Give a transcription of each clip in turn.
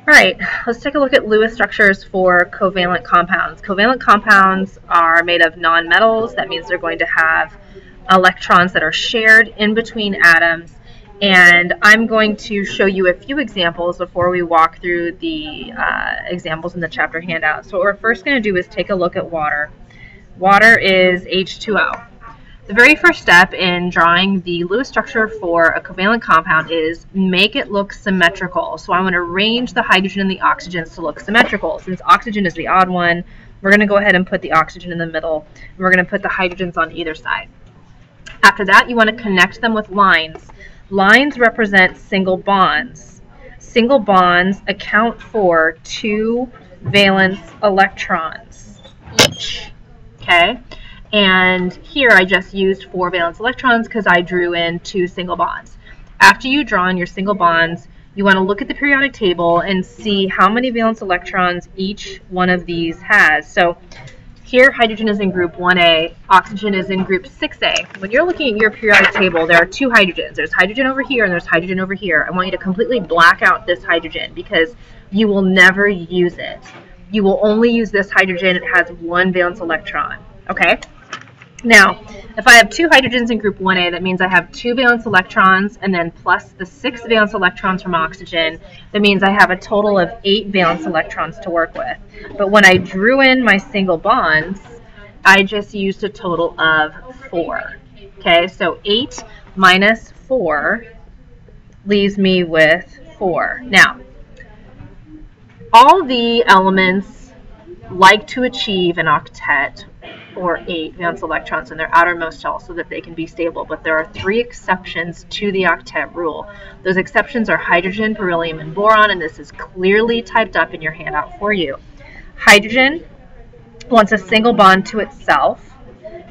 All right, let's take a look at Lewis structures for covalent compounds. Covalent compounds are made of nonmetals. That means they're going to have electrons that are shared in between atoms. And I'm going to show you a few examples before we walk through the examples in the chapter handout. So what we're first going to do is take a look at water. Water is H2O. The very first step in drawing the Lewis structure for a covalent compound is make it look symmetrical. So I'm going to arrange the hydrogen and the oxygens to look symmetrical. Since oxygen is the odd one, we're going to go ahead and put the oxygen in the middle, and we're going to put the hydrogens on either side. After that, you want to connect them with lines. Lines represent single bonds. Single bonds account for 2 valence electrons each. Okay? And here I just used 4 valence electrons because I drew in 2 single bonds. After you draw in your single bonds, you want to look at the periodic table and see how many valence electrons each one of these has. So here hydrogen is in group 1A, oxygen is in group 6A. When you're looking at your periodic table, there are 2 hydrogens. There's hydrogen over here and there's hydrogen over here. I want you to completely black out this hydrogen because you will never use it. You will only use this hydrogen. It has 1 valence electron. Okay? Now, if I have 2 hydrogens in group 1A, that means I have 2 valence electrons and then plus the 6 valence electrons from oxygen. That means I have a total of 8 valence electrons to work with. But when I drew in my single bonds, I just used a total of 4. Okay, so 8 minus 4 leaves me with 4. Now, all the elements like to achieve an octet or 8 valence electrons in their outermost shell so that they can be stable. But there are 3 exceptions to the octet rule. Those exceptions are hydrogen, beryllium, and boron, and this is clearly typed up in your handout for you. Hydrogen wants a single bond to itself.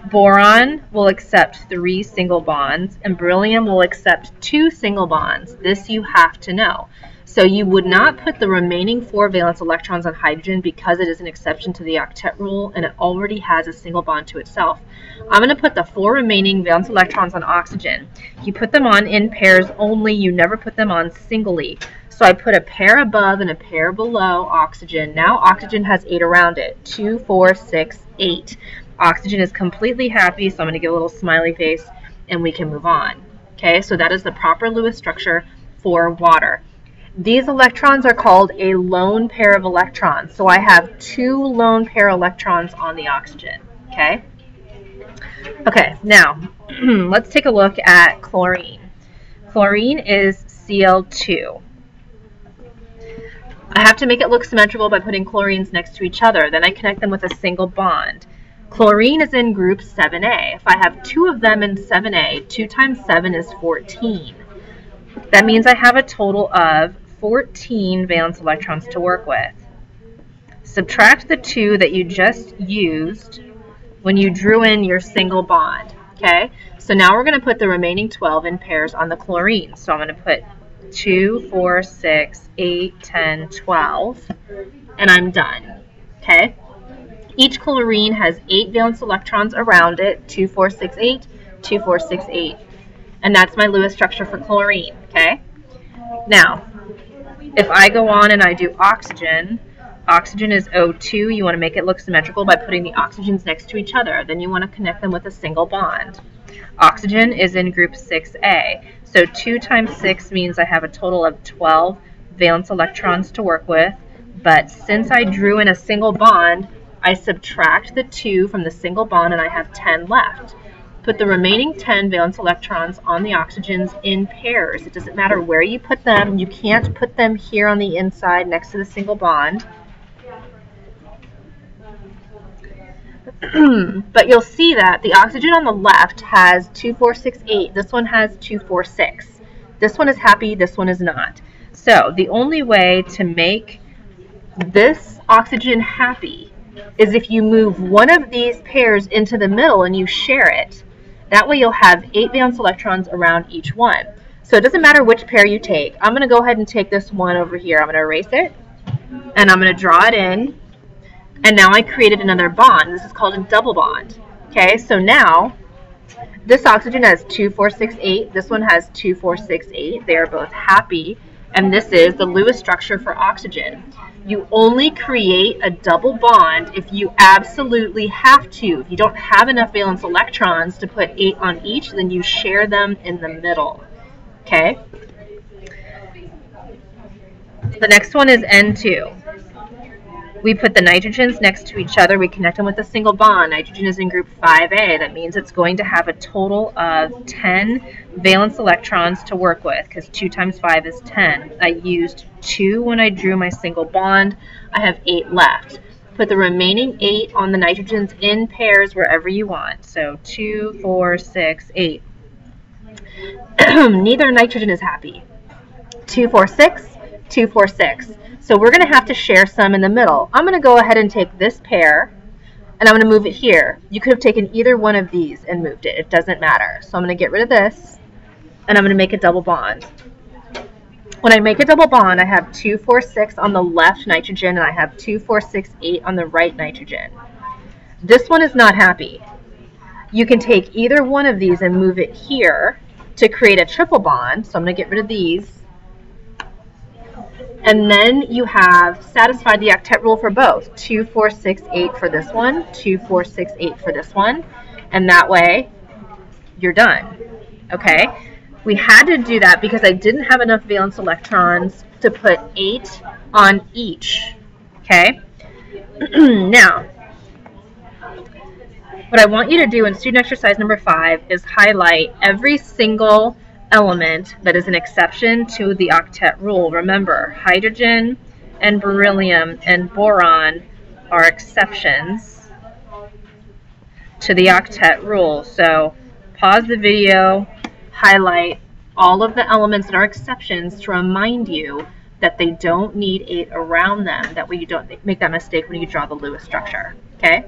Boron will accept 3 single bonds, and beryllium will accept 2 single bonds. This you have to know. So you would not put the remaining 4 valence electrons on hydrogen because it is an exception to the octet rule and it already has a single bond to itself. I'm going to put the 4 remaining valence electrons on oxygen. You put them on in pairs only. You never put them on singly. So I put a pair above and a pair below oxygen. Now oxygen has 8 around it. 2, 4, 6, 8. Oxygen is completely happy, so I'm going to give a little smiley face and we can move on. Okay, so that is the proper Lewis structure for water. These electrons are called a lone pair of electrons. So I have 2 lone pair electrons on the oxygen. Okay? Okay, now let's take a look at chlorine. Chlorine is Cl2. I have to make it look symmetrical by putting chlorines next to each other. Then I connect them with a single bond. Chlorine is in group 7A. If I have 2 of them in 7A, 2 times 7 is 14. That means I have a total of 14 valence electrons to work with. Subtract the 2 that you just used when you drew in your single bond. Okay, so now we're going to put the remaining 12 in pairs on the chlorine. So I'm going to put 2, 4, 6, 8, 10, 12, and I'm done. Okay, each chlorine has 8 valence electrons around it, 2, 4, 6, 8, 2, 4, 6, 8. And that's my Lewis structure for chlorine. Okay, now if I go on and I do oxygen, oxygen is O2. You want to make it look symmetrical by putting the oxygens next to each other. Then you want to connect them with a single bond. Oxygen is in group 6A. So 2 times 6 means I have a total of 12 valence electrons to work with. But since I drew in a single bond, I subtract the 2 from the single bond and I have 10 left. Put the remaining 10 valence electrons on the oxygens in pairs. It doesn't matter where you put them. You can't put them here on the inside next to the single bond. But you'll see that the oxygen on the left has 2, 4, 6, 8. This one has 2, 4, 6. This one is happy, this one is not. So the only way to make this oxygen happy is if you move one of these pairs into the middle and you share it. That way you'll have 8 valence electrons around each one. So it doesn't matter which pair you take. I'm going to go ahead and take this one over here. I'm going to erase it, and I'm going to draw it in. And now I created another bond. This is called a double bond. Okay, so now this oxygen has 2, 4, 6, 8. This one has 2, 4, 6, 8. They are both happy. and this is the Lewis structure for oxygen. You only create a double bond if you absolutely have to. If you don't have enough valence electrons to put 8 on each, then you share them in the middle. Okay? The next one is N2. We put the nitrogens next to each other. We connect them with a single bond. Nitrogen is in group 5A. That means it's going to have a total of 10 valence electrons to work with, because 2 times 5 is 10. I used 2 when I drew my single bond. I have 8 left. Put the remaining 8 on the nitrogens in pairs wherever you want. So 2, 4, 6, 8. Neither nitrogen is happy. 2, 4, 6, 2, 4, 6. So we're going to have to share some in the middle. I'm going to go ahead and take this pair, and I'm going to move it here. You could have taken either one of these and moved it. It doesn't matter. So I'm going to get rid of this, and I'm going to make a double bond. When I make a double bond, I have 2, 4, 6 on the left nitrogen, and I have 2, 4, 6, 8 on the right nitrogen. This one is not happy. You can take either one of these and move it here to create a triple bond. So I'm going to get rid of these. And then you have satisfied the octet rule for both. 2, 4, 6, 8 for this one, 2, 4, 6, 8 for this one, and that way you're done. Okay? We had to do that because I didn't have enough valence electrons to put 8 on each. Okay? Now, what I want you to do in student exercise number 5 is highlight every single element that is an exception to the octet rule. Remember, hydrogen and beryllium and boron are exceptions to the octet rule. So pause the video, highlight all of the elements that are exceptions to remind you that they don't need 8 around them. That way you don't make that mistake when you draw the Lewis structure. Okay?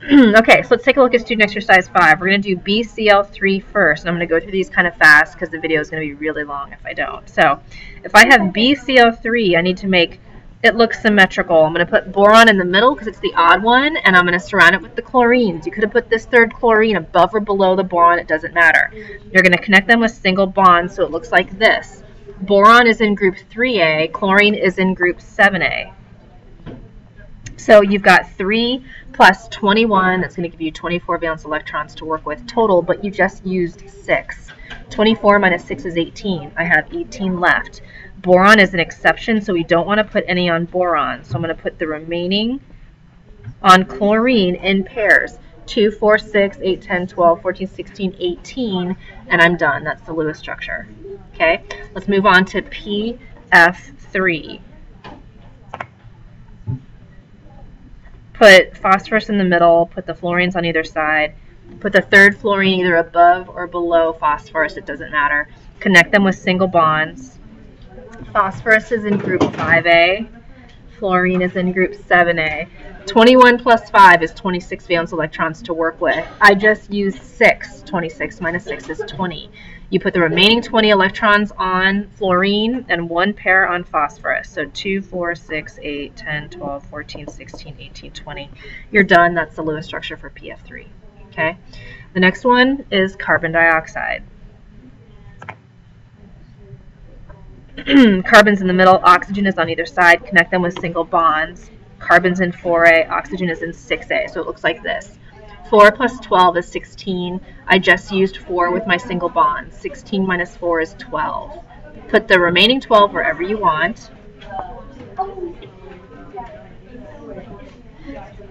Okay, so let's take a look at student exercise 5. We're going to do BCl3 first, and I'm going to go through these kind of fast because the video is going to be really long if I don't. So if I have BCl3, I need to make it look symmetrical. I'm going to put boron in the middle because it's the odd one, and I'm going to surround it with the chlorines. You could have put this third chlorine above or below the boron. It doesn't matter. You're going to connect them with single bonds so it looks like this. Boron is in group 3A. Chlorine is in group 7A. So you've got 3 plus 21, that's going to give you 24 valence electrons to work with total, but you just used 6. 24 minus 6 is 18. I have 18 left. Boron is an exception, so we don't want to put any on boron. So I'm going to put the remaining on chlorine in pairs. 2, 4, 6, 8, 10, 12, 14, 16, 18, and I'm done. That's the Lewis structure. Okay, let's move on to PF3. Put phosphorus in the middle, put the fluorines on either side, put the third fluorine either above or below phosphorus, it doesn't matter. Connect them with single bonds. Phosphorus is in group 5A, fluorine is in group 7A. 21 plus 5 is 26 valence electrons to work with. I just used 6. 26 minus 6 is 20. You put the remaining 20 electrons on fluorine and 1 pair on phosphorus. So 2, 4, 6, 8, 10, 12, 14, 16, 18, 20. You're done. That's the Lewis structure for PF3. Okay. The next one is carbon dioxide. Carbon's in the middle. Oxygen is on either side. Connect them with single bonds. Carbon's in 4A. Oxygen is in 6A. So it looks like this. 4 plus 12 is 16. I just used 4 with my single bond. 16 minus 4 is 12. Put the remaining 12 wherever you want.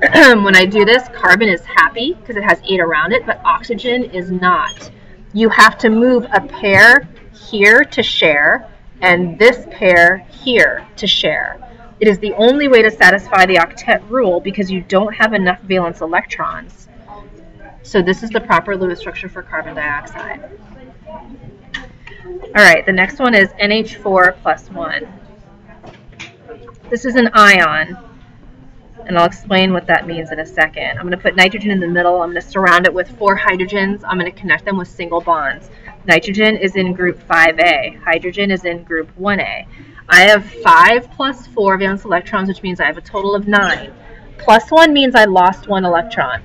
When I do this, carbon is happy because it has 8 around it, but oxygen is not. You have to move a pair here to share and this pair here to share. It is the only way to satisfy the octet rule because you don't have enough valence electrons. So this is the proper Lewis structure for carbon dioxide. All right, the next one is NH4 plus 1. This is an ion, and I'll explain what that means in a second. I'm going to put nitrogen in the middle. I'm going to surround it with 4 hydrogens. I'm going to connect them with single bonds. Nitrogen is in group 5A. Hydrogen is in group 1A. I have 5 plus 4 valence electrons, which means I have a total of 9. Plus 1 means I lost 1 electron.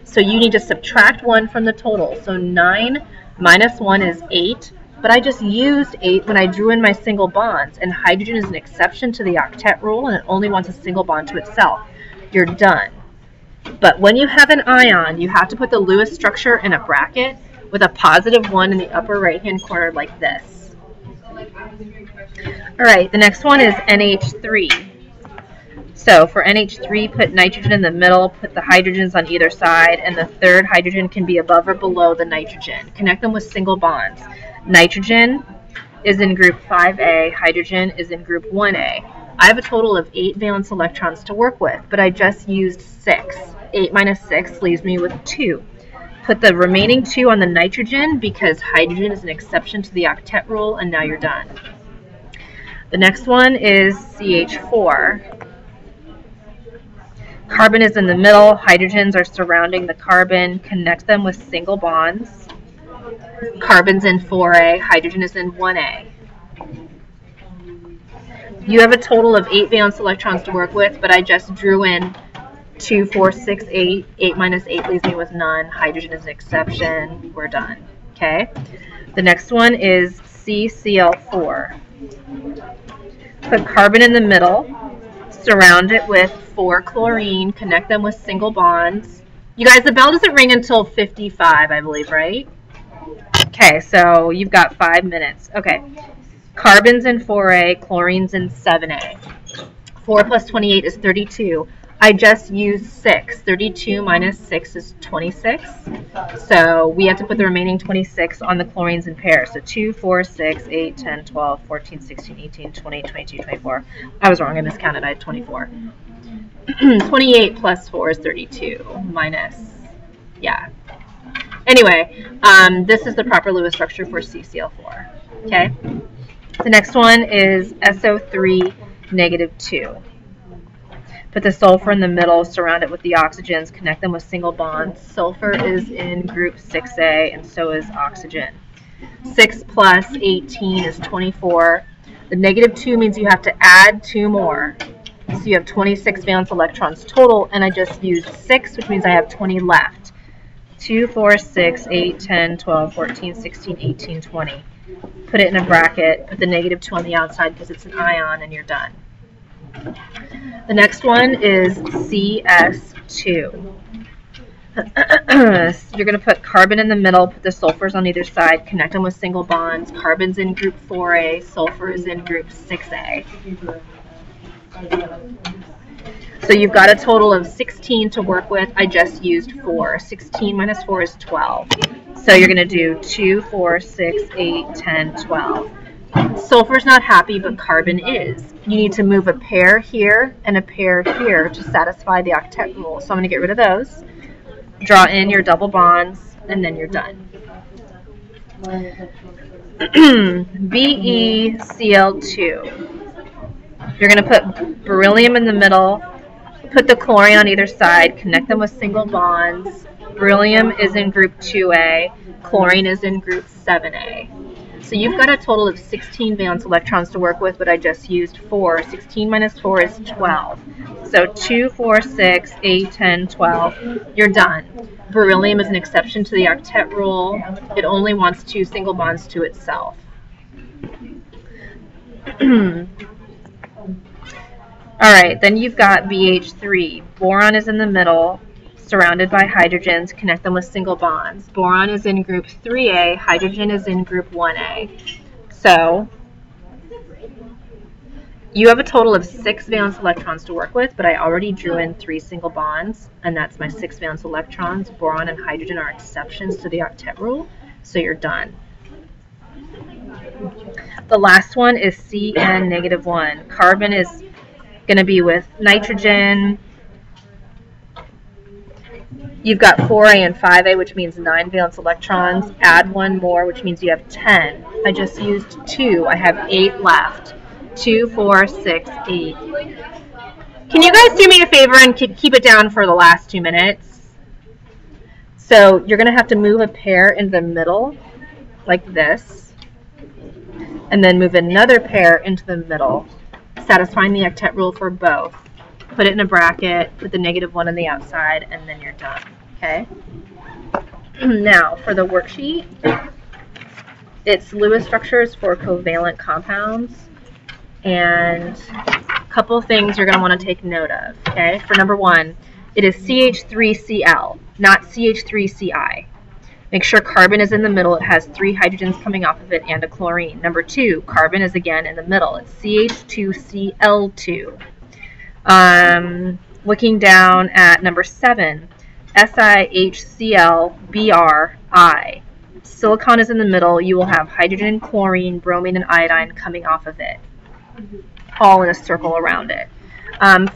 So you need to subtract 1 from the total. So 9 Minus 1 is 8, but I just used 8 when I drew in my single bonds, and hydrogen is an exception to the octet rule, and it only wants a single bond to itself. You're done. But when you have an ion, you have to put the Lewis structure in a bracket with a positive 1 in the upper right-hand corner like this. All right, the next one is NH3. So for NH3, put nitrogen in the middle, put the hydrogens on either side, and the third hydrogen can be above or below the nitrogen. Connect them with single bonds. Nitrogen is in group 5A, hydrogen is in group 1A. I have a total of 8 valence electrons to work with, but I just used 6. 8 minus 6 leaves me with 2. Put the remaining 2 on the nitrogen because hydrogen is an exception to the octet rule, and now you're done. The next one is CH4. Carbon is in the middle, hydrogens are surrounding the carbon, connect them with single bonds. Carbon's in 4A, hydrogen is in 1A. You have a total of 8 valence electrons to work with, but I just drew in 2, 4, 6, 8. 8 minus 8 leaves me with none. Hydrogen is an exception. We're done. Okay? The next one is CCl4. Put carbon in the middle, surround it with 4 chlorine, connect them with single bonds. You guys, the bell doesn't ring until 55, I believe, right? Okay, so you've got 5 minutes. Okay. Carbon's in 4A, chlorine's in 7A. 4 plus 28 is 32. I just used 6. 32 minus 6 is 26. So we have to put the remaining 26 on the chlorines in pairs. So 2, 4, 6, 8, 10, 12, 14, 16, 18, 20, 22, 24. I was wrong. I miscounted. I had 24. 28 plus 4 is 32 minus, yeah. Anyway, this is the proper Lewis structure for CCl4. Okay. The next one is SO3 negative 2. Put the sulfur in the middle, surround it with the oxygens, connect them with single bonds. Sulfur is in group 6A, and so is oxygen. 6 plus 18 is 24. The negative 2 means you have to add 2 more. So you have 26 valence electrons total, and I just used 6, which means I have 20 left. 2, 4, 6, 8, 10, 12, 14, 16, 18, 20. Put it in a bracket, put the negative 2 on the outside because it's an ion, and you're done. The next one is CS2. You're going to put carbon in the middle, put the sulfurs on either side, connect them with single bonds. Carbon's in group 4A, sulfur is in group 6A. So you've got a total of 16 to work with. I just used 4. 16 minus 4 is 12. So you're going to do 2, 4, 6, 8, 10, 12. Sulfur's not happy, but carbon is. You need to move a pair here and a pair here to satisfy the octet rule. So I'm going to get rid of those. Draw in your double bonds, and then you're done. BeCl2. You're going to put beryllium in the middle, put the chlorine on either side, connect them with single bonds. Beryllium is in group 2A, chlorine is in group 7A. So you've got a total of 16 valence electrons to work with, but I just used 4. 16 minus 4 is 12. So 2, 4, 6, 8, 10, 12. You're done. Beryllium is an exception to the octet rule. It only wants 2 single bonds to itself. All right, then you've got BH3. Boron is in the middle, surrounded by hydrogens, connect them with single bonds. Boron is in group 3A, hydrogen is in group 1A. So you have a total of 6 valence electrons to work with, but I already drew in 3 single bonds, and that's my 6 valence electrons. Boron and hydrogen are exceptions to the octet rule, so you're done. The last one is CN-1. Carbon is going to be with nitrogen. You've got 4A and 5A, which means 9 valence electrons. Add 1 more, which means you have 10. I just used 2. I have 8 left. 2, 4, 6, 8. Can you guys do me a favor and keep it down for the last 2 minutes? So you're going to have to move a pair in the middle, like this, and then move another pair into the middle, satisfying the octet rule for both. Put it in a bracket, put the negative 1 on the outside, and then you're done. Okay? Now, for the worksheet, It's Lewis structures for covalent compounds, and a couple things you're going to want to take note of. Okay, for number one, it is CH3Cl, not CH3Ci. Make sure carbon is in the middle. It has 3 hydrogens coming off of it and a chlorine. Number 2, carbon is again in the middle. It's CH2Cl2. Looking down at number 7, SiHClBrI. Silicon is in the middle. You will have hydrogen, chlorine, bromine, and iodine coming off of it, all in a circle around it.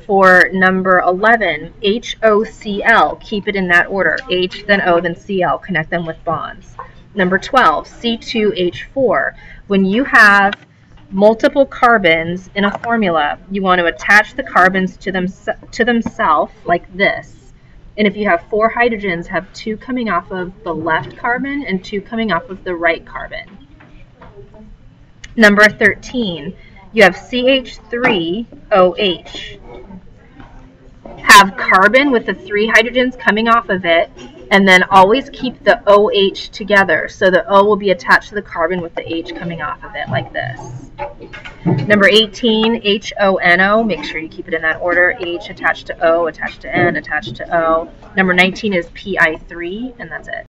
For number 11, HOCl, keep it in that order. H, then O, then Cl, connect them with bonds. Number 12, C2H4. When you have multiple carbons in a formula, you want to attach the carbons to themselves like this. And if you have 4 hydrogens, have 2 coming off of the left carbon and 2 coming off of the right carbon. Number 13, you have CH3OH. Have carbon with the 3 hydrogens coming off of it, and then always keep the OH together. So the O will be attached to the carbon with the H coming off of it like this. Number 18, HONO. Make sure you keep it in that order. H attached to O, attached to N, attached to O. Number 19 is PI3, and that's it.